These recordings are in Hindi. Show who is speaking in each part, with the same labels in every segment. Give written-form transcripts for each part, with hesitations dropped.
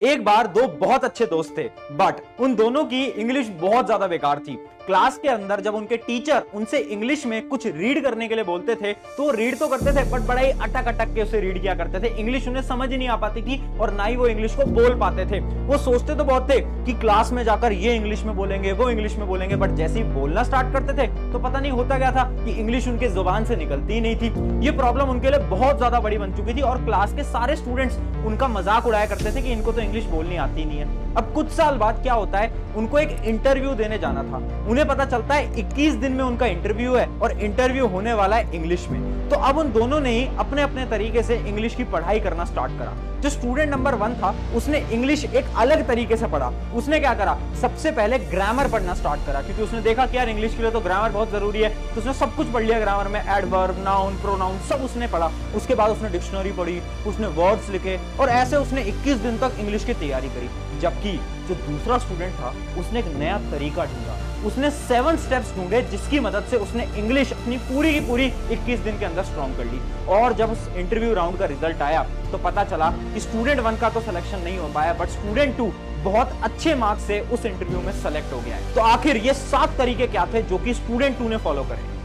Speaker 1: एक बार दो बहुत अच्छे दोस्त थे, बट उन दोनों की इंग्लिश बहुत ज्यादा बेकार थी। क्लास के अंदर जब उनके टीचर उनसे इंग्लिश में कुछ रीड करने के लिए बोलते थे तो वो रीड तो करते थे बट बड़ा ही अटक अटक के उसे रीड किया करते थे। इंग्लिश उन्हें समझ ही नहीं आ पाती थी और ना ही वो इंग्लिश को बोल पाते थे। वो सोचते तो बहुत थे कि क्लास में जाकर ये इंग्लिश में बोलेंगे, वो इंग्लिश में बोलेंगे, बट जैसे ही बोलना स्टार्ट करते थे तो पता नहीं होता क्या था कि इंग्लिश उनके जुबान से निकलती ही नहीं थी। ये प्रॉब्लम उनके लिए बहुत ज्यादा बड़ी बन चुकी थी और क्लास के सारे स्टूडेंट्स उनका मजाक उड़ाया करते थे कि इनको तो इंग्लिश बोलनी आती नहीं है। अब कुछ साल बाद क्या होता है, उनको एक इंटरव्यू देने जाना था। उन्हें पता चलता है 21 दिन में उनका इंटरव्यू है और इंटरव्यू होने वाला है इंग्लिश में। तो अब उन दोनों ने ही अपने अपने तरीके से इंग्लिश की पढ़ाई करना स्टार्ट करा। जो स्टूडेंट नंबर 1 था उसने इंग्लिश एक अलग तरीके से पढ़ा। उसने क्या करा, सबसे पहले ग्रामर पढ़ना स्टार्ट करा, क्योंकि उसने देखा कि यार इंग्लिश के लिए तो ग्रामर बहुत जरूरी है। तो उसने सब कुछ पढ़ लिया ग्रामर में, एडवर्ब, नाउन, प्रोनाउन सब उसने पढ़ा। उसके बाद उसने डिक्शनरी पढ़ी, उसने वर्ड्स लिखे और ऐसे उसने 21 दिन तक इंग्लिश की तैयारी करी। जबकि जो दूसरा स्टूडेंट था उसने एक नया तरीका ढूंढा। उसने 7 स्टेप्स ढूंढे जिसकी मदद से उसने इंग्लिश अपनी पूरी की पूरी 21 दिन के अंदर स्ट्रॉन्ग कर ली। और जब उस इंटरव्यू राउंड का रिजल्ट आया तो पता चला कि स्टूडेंट 1 का तो सिलेक्शन नहीं हो पाया, बट स्टूडेंट 2 बहुत अच्छे मार्क्स से उस इंटरव्यू में सेलेक्ट हो गया है। तो आखिर ये 7 तरीके क्या थे जो कि स्टूडेंट 2 ने फॉलो करे।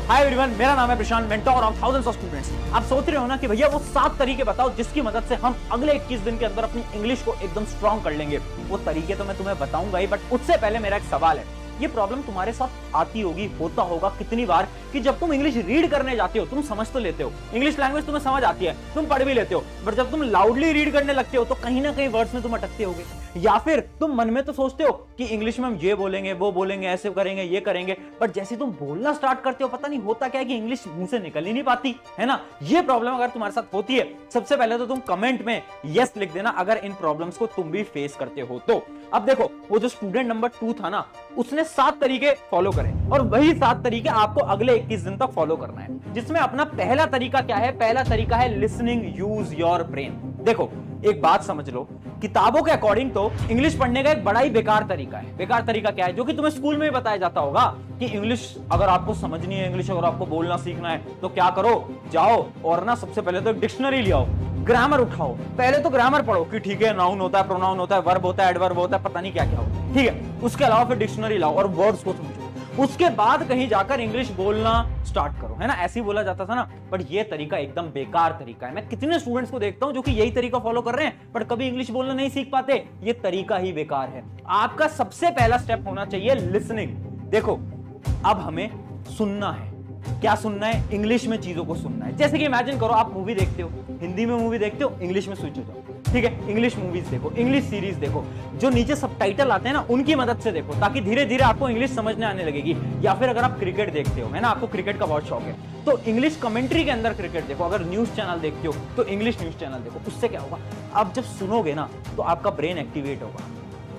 Speaker 1: हाय एवरीवन, मेरा नाम है Prashant, mentor of thousands of students. आप सोच रहे हो ना कि भैया वो 7 तरीके बताओ जिसकी मदद से हम अगले 21 दिन के अंदर अपनी इंग्लिश को एकदम स्ट्रॉन्ग कर लेंगे। वो तरीके तो मैं तुम्हें बताऊंगा ही, बट उससे पहले मेरा एक सवाल है। ये प्रॉब्लम तुम्हारे साथ आती होगी, होता होगा कितनी बार कि जब तुम इंग्लिश रीड करने जाते हो तुम समझ तो लेते हो, इंग्लिश लैंग्वेज तुम्हें समझ आती है, तुम पढ़ भी लेते हो, बट जब तुम लाउडली रीड करने लगते हो तो कहीं ना कहीं वर्ड्स में तुम अटकते होगे। या फिर तुम मन में तो सोचते हो कि इंग्लिश में हम ये बोलेंगे, वो बोलेंगे, ऐसे करेंगे, ये करेंगे, बट जैसे तुम बोलना स्टार्ट करते हो पता नहीं होता क्या है कि इंग्लिश मुंह से निकल ही नहीं पाती, है ना। ये प्रॉब्लम अगर तुम्हारे साथ होती है, सबसे पहले तो तुम कमेंट में यस लिख देना अगर इन प्रॉब्लम्स को तुम भी फेस करते हो तो। अब देखो, वो जो स्टूडेंट नंबर 2 था ना, उसने 7 तरीके फॉलो करे और वही 7 तरीके आपको अगले 21 दिन तक फॉलो करना है। जिसमें अपना पहला तरीका क्या है, पहला तरीका है लिसनिंग, यूज योर ब्रेन। देखो एक बात समझ लो, किताबों के अकॉर्डिंग तो इंग्लिश पढ़ने का एक बड़ा ही बेकार तरीका है। बेकार तरीका क्या है, जो कि तुम्हें स्कूल में भी बताया जाता होगा कि इंग्लिश अगर आपको समझनी है, इंग्लिश अगर आपको बोलना सीखना है तो क्या करो, जाओ और ना सबसे पहले तो एक डिक्शनरी ले आओ, ग्रामर उठाओ। पहले तो ग्रामर पढ़ो कि ठीक है नाउन होता है, प्रोनाउन होता है, वर्ब होता है, एडवर्ब होता है, पता नहीं क्या क्या होता है, ठीक है। उसके अलावा फिर डिक्शनरी लाओ और वर्ड्स को समझो। उसके बाद कहीं जाकर इंग्लिश बोलना स्टार्ट करो, है ना। ऐसे ही बोला जाता था ना, बट ये तरीका एकदम बेकार तरीका है। मैं कितने स्टूडेंट्स को देखता हूं जो कि यही तरीका फॉलो कर रहे हैं बट कभी इंग्लिश बोलना नहीं सीख पाते। ये तरीका ही बेकार है। आपका सबसे पहला स्टेप होना चाहिए लिसनिंग। देखो अब हमें सुनना है। क्या सुनना है, इंग्लिश में चीजों को सुनना है। जैसे कि इमेजिन करो आप मूवी देखते हो, हिंदी में मूवी देखते हो, इंग्लिश में स्विच हो जाओ, ठीक है। इंग्लिश मूवीज देखो, इंग्लिश सीरीज देखो, जो नीचे सबटाइटल आते हैं ना उनकी मदद से देखो, ताकि धीरे धीरे आपको इंग्लिश समझने आने लगेगी। या फिर अगर आप क्रिकेट देखते हो, है ना, आपको क्रिकेट का बहुत शौक है, तो इंग्लिश कमेंट्री के अंदर क्रिकेट देखो। अगर न्यूज चैनल देखते हो तो इंग्लिश न्यूज चैनल देखो। उससे क्या होगा, आप जब सुनोगे ना तो आपका ब्रेन एक्टिवेट होगा।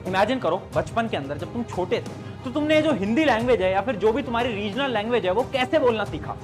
Speaker 1: इमेजिन करो बचपन के अंदर जब तुम छोटे थे तो तुमने जो हिंदी लैंग्वेज है या फिर जो भी तुम्हारी रीजनल लैंग्वेज है वो कैसे बोलना सीखा।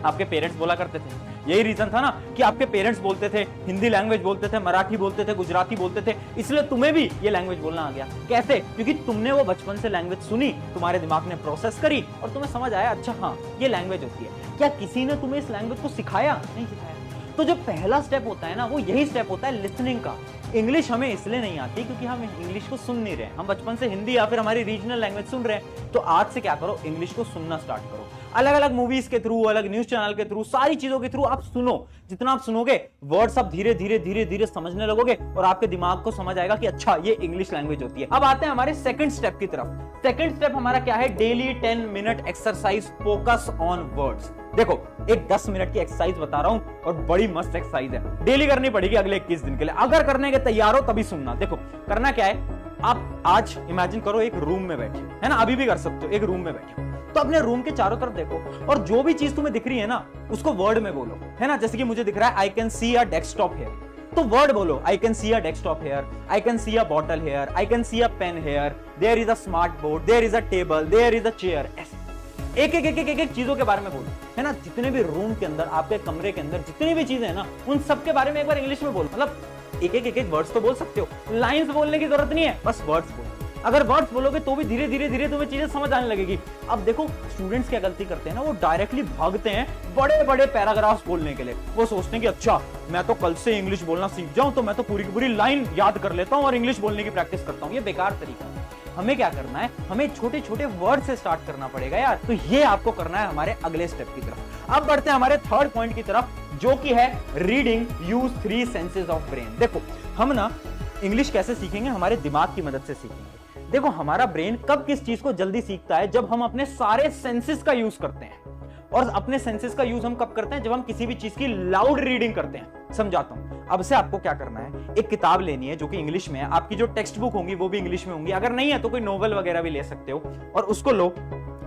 Speaker 1: आपके पेरेंट्स बोला करते थे, यही रीजन था ना कि आपके पेरेंट्स बोलते थे, हिंदी लैंग्वेज बोलते थे, मराठी बोलते थे, गुजराती बोलते थे, इसलिए तुम्हें भी ये लैंग्वेज बोलना आ गया। कैसे, क्योंकि तुमने वो बचपन से लैंग्वेज सुनी, तुम्हारे दिमाग ने प्रोसेस करी और तुम्हें समझ आया अच्छा हाँ ये लैंग्वेज होती है। क्या किसी ने तुम्हें इस लैंग्वेज को सिखाया? नहीं सिखाया। तो जो पहला स्टेप होता है ना वो यही स्टेप होता है लिसनिंग का। इंग्लिश हमें इसलिए नहीं आती क्योंकि हम इंग्लिश को सुन नहीं रहे, हम बचपन से हिंदी या फिर हमारी रीजनल लैंग्वेज सुन रहे हैं। तो आज से क्या करो, इंग्लिश को सुनना स्टार्ट करो। अलग अलग मूवीज के थ्रू, अलग न्यूज चैनल के थ्रू, सारी चीजों के थ्रू आप सुनो। जितना आप सुनोगे वर्ड्स आप धीरे धीरे धीरे धीरे समझने लगोगे और आपके दिमाग को समझ आएगा कि अच्छा ये इंग्लिश लैंग्वेज होती है। अब आते हैं हमारे सेकंड स्टेप की तरफ। सेकंड स्टेप हमारा क्या है, daily 10 minute exercise, focus on words. देखो एक 10 मिनट की एक्सरसाइज बता रहा हूं और बड़ी मस्त एक्सरसाइज है, डेली करनी पड़ेगी अगले 21 दिन के लिए। अगर करने के तैयार हो तभी सुनना। देखो करना क्या है, आप आज इमेजिन करो एक रूम में बैठे, है ना, अभी भी कर सकते हो, एक रूम में बैठे तो अपने रूम के चारों तरफ देखो और जो भी चीज तुम्हें दिख रही है ना उसको वर्ड में बोलो, है ना। जैसे कि मुझे दिख रहा है I can see a desktop here, तो वर्ड बोलो I can see a desktop here, I can see a bottle here, I can see a pen here, there is a smart board, there is a table, there is a chair. एक एक एक एक एक, एक चीजों के बारे में बोलो, है ना। जितने भी रूम के अंदर, आपके कमरे के अंदर जितनी भी चीजें हैं ना उन सब के बारे में एक बार इंग्लिश में बोलो। मतलब एक एक वर्ड्स तो बोल सकते हो, लाइंस बोलने की जरूरत नहीं है, बस वर्ड्स बोलो। अगर वर्ड्स बोलोगे तो भी धीरे धीरे धीरे तुम्हें चीजें समझ आने लगेगी। अब देखो स्टूडेंट्स क्या गलती करते हैं ना, वो डायरेक्टली भागते हैं बड़े बड़े पैराग्राफ्स बोलने के लिए। वो सोचते हैं कि अच्छा मैं तो कल से इंग्लिश बोलना सीख जाऊं तो मैं तो पूरी की पूरी लाइन याद कर लेता हूं और इंग्लिश बोलने की प्रैक्टिस करता हूं। ये बेकार तरीका है। हमें क्या करना है, हमें छोटे छोटे वर्ड से स्टार्ट करना पड़ेगा यार। तो ये आपको करना है हमारे अगले स्टेप की तरफ। अब बढ़ते हैं हमारे थर्ड पॉइंट की तरफ, जो कि है reading use 3 senses of brain. देखो हम ना इंग्लिश कैसे सीखेंगे, हमारे दिमाग की मदद से सीखेंगे। देखो हमारा ब्रेन कब किस चीज को जल्दी सीखता है, जब हम अपने सारे सेंसेस का यूज करते हैं। और अपने सेंसेस का यूज हम कब करते हैं, जब हम किसी भी चीज की लाउड रीडिंग करते हैं। समझाता हूं। अब से आपको क्या करना है, एक किताब लेनी है जो कि इंग्लिश में है। आपकी जो टेक्स्ट बुक होंगी वो भी इंग्लिश में होंगी, अगर नहीं है तो कोई नोवेल वगैरह भी ले सकते हो। और उसको लो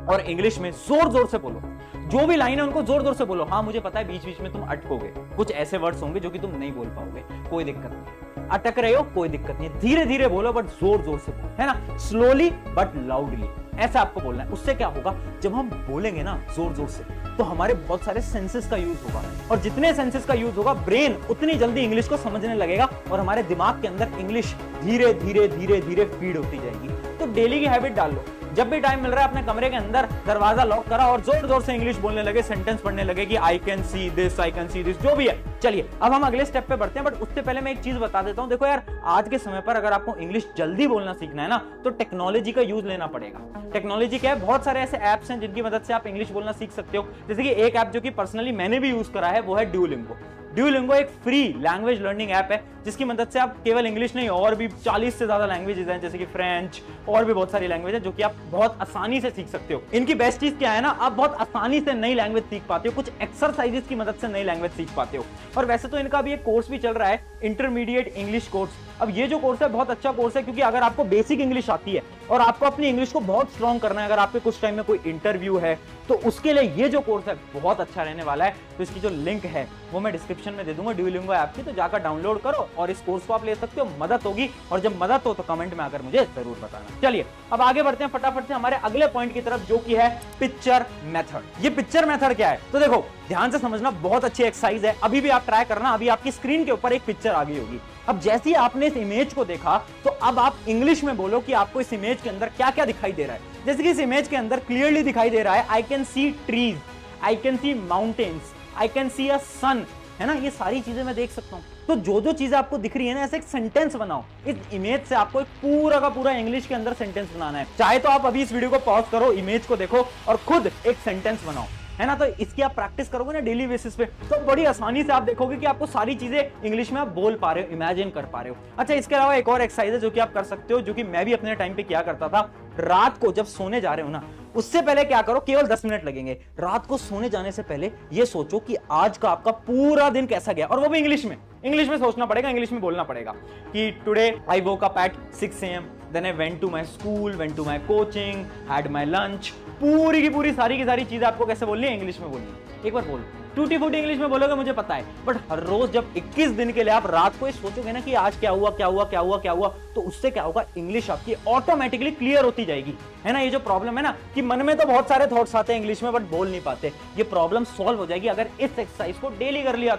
Speaker 1: और इंग्लिश में जोर जोर से बोलो। जो भी लाइन है उनको जोर जोर से बोलो। हाँ मुझे पता है बीच बीच में तुम अटकोगे, कुछ ऐसे वर्ड्स होंगे जो कि तुम नहीं बोल पाओगे, कोई दिक्कत नहीं। अटक रहे हो कोई दिक्कत नहीं, धीरे धीरे बोलो बट जोर जोर से बोलो, है ना, स्लोली बट लाउडली, ऐसा आपको बोलना है। उससे क्या होगा, जब हम बोलेंगे ना जोर जोर से तो हमारे बहुत सारे सेंसेस का यूज होगा, और जितने सेंसेस का यूज होगा ब्रेन उतनी जल्दी इंग्लिश को समझने लगेगा, और हमारे दिमाग के अंदर इंग्लिश धीरे धीरे धीरे धीरे फीड होती जाएगी। तो डेली की हैबिट डाल लो, जब भी टाइम मिल रहा है अपने कमरे के अंदर दरवाजा लॉक करा और जोर जोर से इंग्लिश बोलने लगे, सेंटेंस पढ़ने लगे कि आई can see this, I can see this, जो भी है। चलिए अब हम अगले स्टेप पे बढ़ते हैं, बट उससे पहले मैं एक चीज बता देता हूं। देखो यार आज के समय पर अगर आपको इंग्लिश जल्दी बोलना सीखना है ना, तो टेक्नोलॉजी का यूज लेना पड़ेगा। टेक्नोलॉजी क्या है, बहुत सारे ऐसे एप्स हैं जिनकी मदद से आप इंग्लिश बोलना सीख सकते हो। जैसे कि एक ऐप जो कि पर्सनली मैंने भी यूज करा है वो है ड्यूलिंगो। ड्यूलिंगो एक फ्री लैंग्वेज लर्निंग ऐप है जिसकी मदद से आप केवल इंग्लिश नहीं और भी 40 से ज्यादा लैंग्वेजेस हैं, जैसे कि फ्रेंच और भी बहुत सारी लैंग्वेज है जो कि आप बहुत आसानी से सीख सकते हो। इनकी बेस्ट चीज क्या है ना, आप बहुत आसानी से नई लैंग्वेज सीख पाते हो, कुछ एक्सरसाइजेस की मदद से नई लैंग्वेज सीख पाते हो। और वैसे तो इनका भी एक कोर्स भी चल रहा है, इंटरमीडिएट इंग्लिश कोर्स। अब ये जो कोर्स है बहुत अच्छा कोर्स है, क्योंकि अगर आपको बेसिक इंग्लिश आती है और आपको अपनी इंग्लिश को बहुत स्ट्रॉन्ग करना है, अगर आपके कुछ टाइम में कोई इंटरव्यू है तो उसके लिए ये जो कोर्स है बहुत अच्छा रहने वाला है। तो इसकी जो लिंक है वो मैं डिस्क्रिप्शन में दे दूंगा ड्यूलिंगो ऐप की, तो जाकर डाउनलोड करो और इस कोर्स को आप ले सकते हो, मदद होगी। और जब मदद हो तो कमेंट में आकर मुझे जरूर बताना। चलिए अब आगे बढ़ते हैं फटाफट से हमारे अगले पॉइंट की तरफ, जो कि है पिक्चर मेथड। ये पिक्चर मेथड क्या है, तो देखो ध्यान से समझना, बहुत अच्छी एक्सरसाइज है। अभी भी आप ट्राई करना, अभी आपकी स्क्रीन के ऊपर एक पिक्चर आ गई होगी। अब जैसे ही आपने इस इमेज को देखा तो अब आप इंग्लिश में बोलो कि आपको इस इमेज के अंदर क्या क्या दिखाई दे रहा है। जैसे कि इस इमेज के अंदर क्लियरली दिखाई दे रहा है I can see trees, I can see mountains, I can see a sun, है ना, ये सारी चीजें मैं देख सकता हूं। तो जो जो चीजें आपको दिख रही है ना, ऐसे एक सेंटेंस बनाओ। इस इमेज से आपको एक पूरा का पूरा इंग्लिश के अंदर सेंटेंस बनाना है। चाहे तो आप अभी इस वीडियो को पॉज करो, इमेज को देखो और खुद एक सेंटेंस बनाओ, है ना। तो इसकी आप प्रैक्टिस करोगे ना डेली बेसिस पे, तो बड़ी आसानी से आप देखोगे कि आपको सारी चीजें इंग्लिश में आप बोल पा रहे हो, इमेजिन कर पा रहे हो। अच्छा इसके अलावा एक और एक्सरसाइज है जो कि आप कर सकते हो, जो कि मैं भी अपने टाइम पे किया करता था। रात को जब सोने जा रहे हो ना, उससे पहले क्या करो, केवल 10 मिनट लगेंगे। रात को सोने जाने से पहले ये सोचो कि आज का आपका पूरा दिन कैसा गया, और वो भी इंग्लिश में। इंग्लिश में सोचना पड़ेगा, इंग्लिश में बोलना पड़ेगा कि today I woke up at 6 AM, then I went to my school, went to my coaching, had my lunch. पूरी की पूरी सारी की सारी चीजें आपको कैसे बोलनी है, इंग्लिश में बोलनी है। एक बार बोलो, टूटी फूटी इंग्लिश में बोलोगे मुझे पता है, बट हर रोज जब 21 दिन के लिए आप रात को ये सोचोगे ना कि आज क्या हुआ क्या हुआ क्या हुआ क्या हुआ, तो उससे क्या होगा, इंग्लिश आपकी ऑटोमेटिकली क्लियर होती जाएगी, है ना। ये जो प्रॉब्लम है ना कि मन में तो बहुत सारे थॉट्स आते हैं इंग्लिश में बट बोल नहीं पाते, ये प्रॉब्लम सॉल्व हो जाएगी अगर इस एक्सरसाइज को डेली कर लिया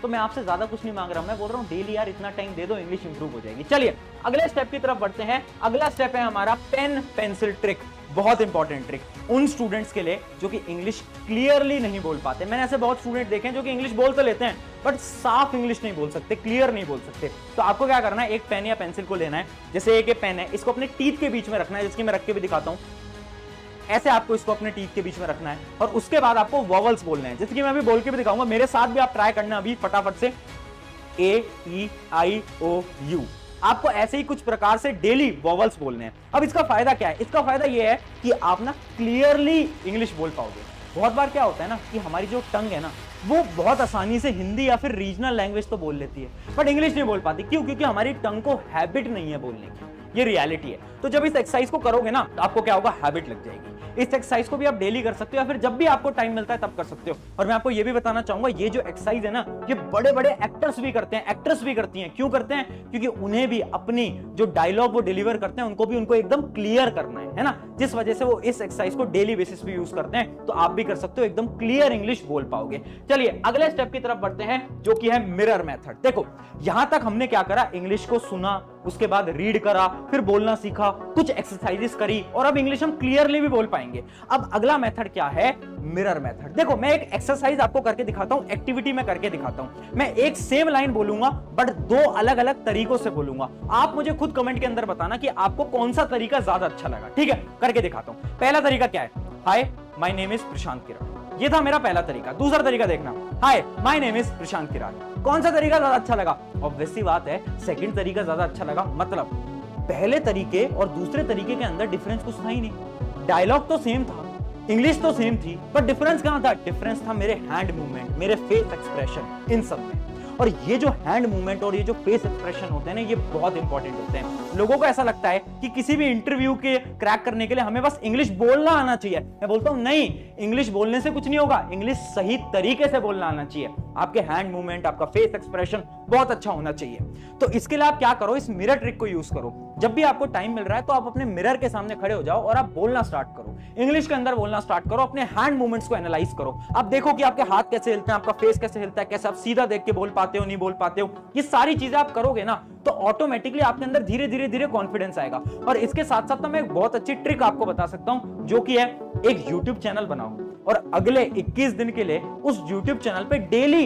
Speaker 1: तो मैं आपसे ज्यादा कुछ नहीं मांग रहा हूं, मैं बोल रहा हूं डेली यार इतना टाइम दे दो, इंग्लिश इंप्रूव हो जाएगी। चलिए अगले स्टेप की तरफ बढ़ते हैं। अगला स्टेप है हमारा पेन पेंसिल ट्रिक। बहुत इंपॉर्टेंट ट्रिक उन स्टूडेंट्स के लिए जो कि इंग्लिश क्लियरली नहीं बोल पाते। मैंने ऐसे बहुत स्टूडेंट देखे हैं जो कि इंग्लिश बोल तो लेते हैं बट साफ इंग्लिश नहीं बोल सकते, क्लियर नहीं बोल सकते। तो आपको क्या करना है, एक पेन या पेंसिल को लेना है। जैसे एक पेन है, इसको अपने टीथ के बीच में रखना है, जिसकी मैं रख के भी दिखाता हूं। ऐसे आपको इसको अपने टीथ के बीच में रखना है और उसके बाद आपको वॉवल्स बोलने हैं, जैसे कि मैं अभी बोल के भी दिखाऊंगा। मेरे साथ भी आप ट्राई करना अभी फटाफट से, A-E-I-O-U। आपको ऐसे ही कुछ प्रकार से डेली वॉवल्स बोलने हैं। अब इसका फायदा क्या है, इसका फायदा ये है कि आप ना क्लियरली इंग्लिश बोल पाओगे। बहुत बार क्या होता है ना कि हमारी जो टंग है ना वो बहुत आसानी से हिंदी या फिर रीजनल लैंग्वेज तो बोल लेती है बट इंग्लिश नहीं बोल पाती। क्यों? क्योंकि हमारी टंग को हैबिट नहीं है बोलने की, ये रियलिटी है। तो जब इस एक्सरसाइज को करोगे ना तो आपको क्या होगा, हैबिट लग जाएगी। इस एक्सरसाइज को भी आप डेली कर सकते हो या फिर जब भी आपको टाइम मिलता है तब कर सकते हो। और मैं आपको ये भी बताना चाहूंगा, ये जो एक्सरसाइज है ना ये बड़े बड़े एक्टर्स भी करते हैं, एक्ट्रेस भी करती हैं। क्यों करते हैं? क्योंकि उन्हें भी अपनी जो डायलॉग वो डिलीवर करते हैं उनको एकदम क्लियर करना है ना, जिस वजह से वो इस एक्सरसाइज को डेली बेसिस पे यूज करते हैं। तो आप भी कर सकते हो, एकदम क्लियर इंग्लिश बोल पाओगे। चलिए अगले स्टेप की तरफ बढ़ते हैं जो कि है मिरर मेथड। देखो यहां तक हमने क्या करा, इंग्लिश को सुना, उसके बाद रीड करा, फिर बोलना सीखा, कुछ एक्सरसाइजेस करी और अब इंग्लिश हम क्लियरली भी बोल पाएंगे। अब अगला मेथड क्या है? Mirror method. देखो मैं एक एक्सरसाइज आपको करके दिखाता हूं, एक्टिविटी में करके दिखाता हूं। मैं एक सेम लाइन बोलूंगा बट दो अलग अलग तरीकों से बोलूंगा। आप मुझे खुद कमेंट के अंदर बताना कि आपको कौन सा तरीका ज्यादा अच्छा लगा। ठीक है, करके दिखाता हूं। पहला तरीका क्या है? हाय माय नेम इज प्रशांत किरार। ये था मेरा पहला तरीका। दूसरा तरीका देखना, हाय माय नेम इज प्रशांत किरार। कौन सा तरीका ज्यादा अच्छा लगा? ऑब्वियस सी बात है सेकंड तरीका ज्यादा अच्छा लगा। मतलब पहले तरीके और दूसरे तरीके के अंदर डिफरेंस कुछ था ही नहीं। डायलॉग तो सेम था, इंग्लिश तो सेम थी, पर डिफरेंस कहां था? डिफरेंस था मेरे हैंड मूवमेंट, मेरे फेस एक्सप्रेशन, इन सब में। और ये जो हैंड मूवमेंट और ये जो फेस एक्सप्रेशन होते हैं ना, ये बहुत इंपॉर्टेंट होते हैं। लोगों को ऐसा लगता है कि किसी भी इंटरव्यू के क्रैक करने के लिए हमें बस इंग्लिश बोलना आना चाहिए। मैं बोलता हूं नहीं, इंग्लिश बोलने से कुछ नहीं होगा, इंग्लिश सही तरीके से बोलना आना चाहिए। आपके हैंड मूवमेंट, आपका फेस एक्सप्रेशन बहुत अच्छा होना चाहिए। तो इसके लिए आप क्या करो? इस मिरर ट्रिक को यूज करो। जब भी आपको टाइम मिल रहा है तो आप अपने मिरर के सामने खड़े हो जाओ और आप बोलना स्टार्ट करो, इंग्लिश के अंदर बोलना स्टार्ट करो। अपने हैंड मूवमेंट्स को एनालाइज करो। आप देखो कि आपके हाथ कैसे हिलते हैं, आपका फेस कैसे हिलता है, कैसे आप सीधा देख के बोल पाते हो, नहीं बोल पाते हो। ये सारी चीजें आप करोगे ना तो ऑटोमेटिकली आपके अंदर धीरे धीरे धीरे कॉन्फिडेंस आएगा। और इसके साथ साथ मैं एक बहुत अच्छी ट्रिक आपको बता सकता हूं, जो कि है एक YouTube चैनल बनाओ और अगले 21 दिन के लिए उस YouTube चैनल पे डेली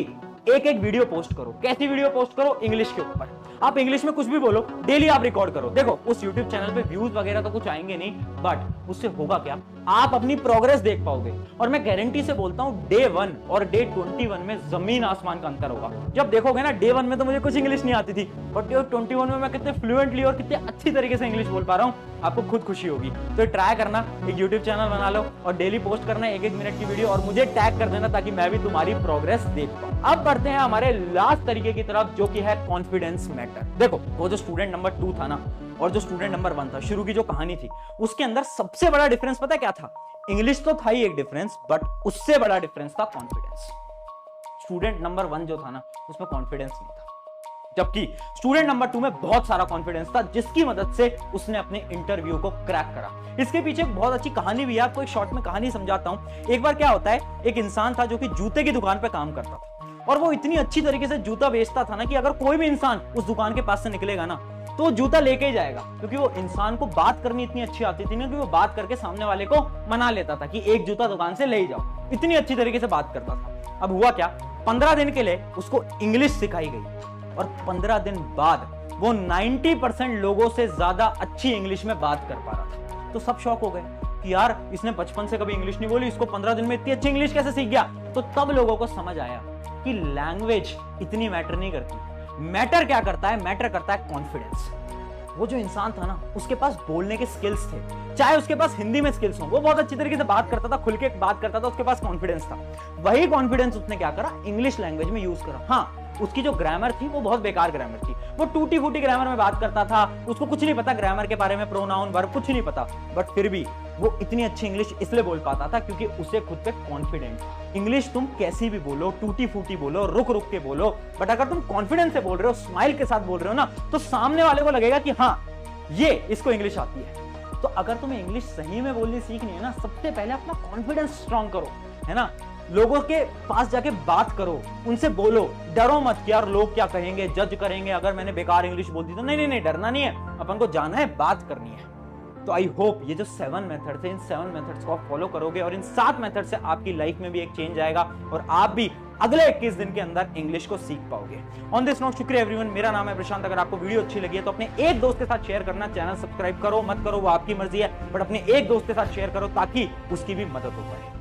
Speaker 1: एक एक वीडियो पोस्ट करो। कैसी वीडियो पोस्ट करो? इंग्लिश के ऊपर। आप इंग्लिश में कुछ भी बोलो, डेली आप रिकॉर्ड करो। देखो उस YouTube चैनल पे व्यूज वगैरह तो कुछ आएंगे नहीं, बट उससे होगा क्या? आप अपनी प्रोग्रेस देख पाओगे। और मैं गारंटी से बोलता हूं डे 1 और डे 21 में जमीन आसमान का अंतर होगा। जब देखोगे ना, डे 1 में तो मुझे कुछ इंग्लिश नहीं आती थी, बट डे 21 में मैं कितने फ्लुएंटली और कितने अच्छी तरीके से इंग्लिश बोल पा रहा हूं, आपको खुद खुशी होगी। तो ट्राई करना, एक YouTube चैनल बना लो और डेली पोस्ट करना 1-1 मिनट की वीडियो और मुझे टैग कर देना ताकि मैं भी तुम्हारी प्रोग्रेस देख पाऊं। अब बढ़ते हैं हमारे लास्ट तरीके की तरफ, जो कि है कॉन्फिडेंस मैटर। देखो वो जो स्टूडेंट नंबर 2 था ना और जो स्टूडेंट नंबर 1 था, शुरू की जो कहानी थी उसके अंदर सबसे बड़ा डिफरेंस पता है क्या था? इंग्लिश तो था ही एक डिफरेंस, बट उससे बड़ा डिफरेंस था कॉन्फिडेंस। स्टूडेंट नंबर 1 जो था ना, उसमें कॉन्फिडेंस नहीं था, जबकि स्टूडेंट नंबर 2 में बहुत सारा कॉन्फिडेंस था, जिसकी मदद से उसने अपने इंटरव्यू को क्रैक करा। इसके पीछे एक बहुत अच्छी कहानी भी है, आपको एक शॉर्ट में कहानी समझाता हूं। एक बार क्या होता है, एक इंसान था जो कि जूते की दुकान पे काम करता था और वो इतनी अच्छी तरीके से जूता बेचता था ना कि अगर कोई भी इंसान उस दुकान के पास से निकलेगा ना तो जूता लेके ही जाएगा, क्योंकि वो इंसान को बात करनी इतनी अच्छी आती थी ना कि वो बात करके सामने वाले को मना लेता था कि एक जूता दुकान से ले ही जाओ। इतनी अच्छी तरीके से बात करता था। अब हुआ क्या, 15 दिन के लिए उसको इंग्लिश सिखाई गई और 15 दिन बाद वो 90% लोगों से ज्यादा अच्छी इंग्लिश में बात कर पा रहा था। तो सब शॉक हो गए कि यार इसने बचपन से कभी इंग्लिश नहीं बोली, इसको 15 दिन में इतनी अच्छी इंग्लिश कैसे सीख गया? तो तब लोगों को समझ आया कि लैंग्वेज इतनी मैटर नहीं करती। मैटर क्या करता है? मैटर करता है कॉन्फिडेंस। वो जो इंसान था ना, उसके पास बोलने के स्किल्स थे, चाहे उसके पास हिंदी में स्किल्स हो, वो बहुत अच्छी तरीके से बात करता था, खुल के बात करता था, उसके पास कॉन्फिडेंस था। वही कॉन्फिडेंस उसने क्या करा? इंग्लिश लैंग्वेज में यूज करा। हाँ, उसकी जो ग्रामर थी वो बहुत बेकार ग्रामर थी, वो टूटी फूटी ग्रामर में बात करता था, उसको कुछ नहीं पता ग्रामर के बारे में, प्रोनाउन वर्ब कुछ नहीं पता, बट फिर भी वो इतनी अच्छी इंग्लिश इसलिए बोल पाता था क्योंकि उसे खुद पे कॉन्फिडेंट। इंग्लिश तुम कैसी भी बोलो, टूटी फूटी बोलो, रुक रुक के बोलो, बट अगर तुम कॉन्फिडेंस से बोल रहे हो, स्माइल के साथ बोल रहे हो ना, तो सामने वाले को लगेगा कि हाँ ये इसको इंग्लिश आती है। तो अगर तुम्हें इंग्लिश सही में बोलनी सीखनी है ना, सबसे पहले अपना कॉन्फिडेंस स्ट्रॉन्ग करो, है ना। लोगों के पास जाके बात करो, उनसे बोलो, डरो मत कि यार लोग क्या कहेंगे, जज करेंगे अगर मैंने बेकार इंग्लिश बोल दी तो। नहीं, डरना नहीं है, अपन को जाना है, बात करनी है। तो आई होप ये जो 7 मेथड्स हैं, इन 7 मेथड्स को आप फॉलो करोगे और इन 7 मेथड से आपकी लाइफ में भी एक चेंज आएगा और आप भी अगले 21 दिन के अंदर इंग्लिश को सीख पाओगे। ऑन दिस नोट, शुक्रिया एवरीवन। मेरा नाम है प्रशांत। अगर आपको वीडियो अच्छी लगी है तो अपने एक दोस्त के साथ शेयर करना। चैनल सब्सक्राइब करो मत करो वो आपकी मर्जी है, बट अपने एक दोस्त के साथ शेयर करो ताकि उसकी भी मदद हो पाए।